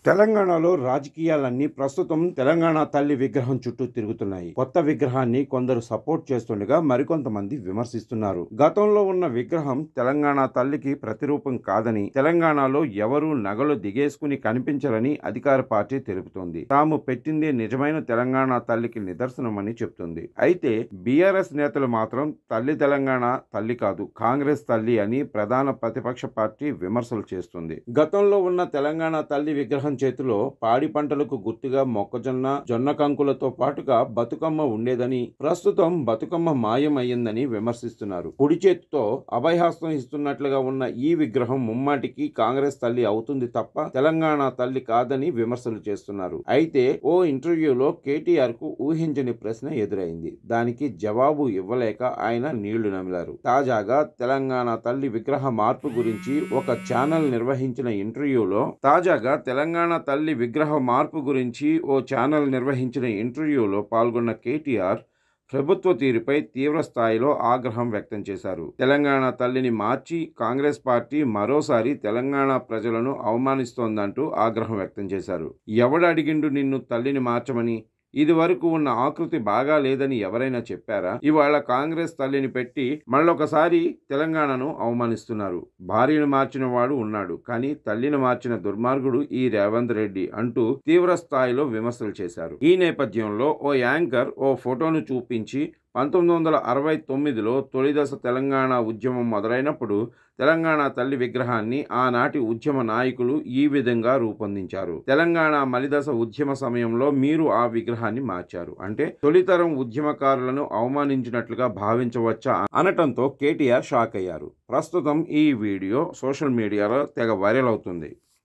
తెలంగాణలో రాజకీయాలన్నీ ప్రస్తుతం తెలంగాణ తల్లి విగ్రహం చుట్టూ తిరుగుతున్నాయి. కొత్త విగ్రహాన్ని కొందరు సపోర్ట్ చేస్తుండగా మరికొంతమంది విమర్శిస్తున్నారు. గతంలో ఉన్న విగ్రహం తెలంగాణ తల్లికి ప్రతిరూపం కాదని, తెలంగాణలో ఎవరూ నగలు దిగేసుకుని కనిపించరని అధికార పార్టీ తెలుపుతోంది. తాము పెట్టిందే నిజమైన తెలంగాణ తల్లికి నిదర్శనమని చెప్తుంది. అయితే బీఆర్ఎస్ నేతలు మాత్రం తల్లి తెలంగాణ తల్లి కాదు, కాంగ్రెస్ తల్లి అని ప్రధాన ప్రతిపక్ష పార్టీ విమర్శలు చేస్తుంది. గతంలో ఉన్న తెలంగాణ తల్లి విగ్రహం చేతిలో పాడి పంటలకు గుర్తుగా మొక్కజొన్న, జొన్న కంకులతో పాటుగా బతుకమ్మ ఉండేదని, ప్రస్తుతం బతుకమ్మ మాయం అయ్యిందని విమర్శిస్తున్నారు. కుడి చేతితో అభయహస్తం ఇస్తున్నట్లుగా ఉన్న ఈ విగ్రహం ముమ్మాటికి కాంగ్రెస్ తల్లి అవుతుంది తప్ప తెలంగాణ తల్లి కాదని విమర్శలు చేస్తున్నారు. అయితే ఓ ఇంటర్వ్యూలో కేటీఆర్ కు ఊహించని ప్రశ్న ఎదురైంది. దానికి జవాబు ఇవ్వలేక ఆయన నీళ్లు నమిలారు. తాజాగా తెలంగాణ తల్లి విగ్రహ మార్పు గురించి ఒక ఛానల్ నిర్వహించిన ఇంటర్వ్యూలో పాల్గొన్న కేటీఆర్ ప్రభుత్వ తీరుపై తీవ్ర స్థాయిలో ఆగ్రహం వ్యక్తం చేశారు. తెలంగాణ తల్లిని మార్చి కాంగ్రెస్ పార్టీ మరోసారి తెలంగాణ ప్రజలను అవమానిస్తోందంటూ ఆగ్రహం వ్యక్తం చేశారు. ఎవడు అడిగిండు నిన్ను తల్లిని మార్చమని? ఇది వరకు ఉన్న ఆకృతి బాగా లేదని ఎవరైనా చెప్పారా? ఇవాళ కాంగ్రెస్ తల్లిని పెట్టి మళ్ళొకసారి తెలంగాణను అవమానిస్తున్నారు. భార్యను మార్చిన వాడు ఉన్నాడు, కానీ తల్లిని మార్చిన దుర్మార్గుడు ఈ రేవంత్ రెడ్డి అంటూ తీవ్ర స్థాయిలో విమర్శలు చేశారు. ఈ నేపథ్యంలో ఓ యాంకర్ ఓ ఫోటోను చూపించి 1969లో తొలిదశ తెలంగాణ ఉద్యమం మొదలైనప్పుడు తెలంగాణ తల్లి విగ్రహాన్ని ఆనాటి ఉద్యమ నాయకులు ఈ విధంగా రూపొందించారు. తెలంగాణ మలిదశ ఉద్యమ సమయంలో మీరు ఆ విగ్రహాన్ని మార్చారు అంటే తొలితరం ఉద్యమకారులను అవమానించినట్లుగా భావించవచ్చా అనటంతో కేటీఆర్ షాక్ అయ్యారు. ప్రస్తుతం ఈ వీడియో సోషల్ మీడియాలో తెగ వైరల్ అవుతుంది.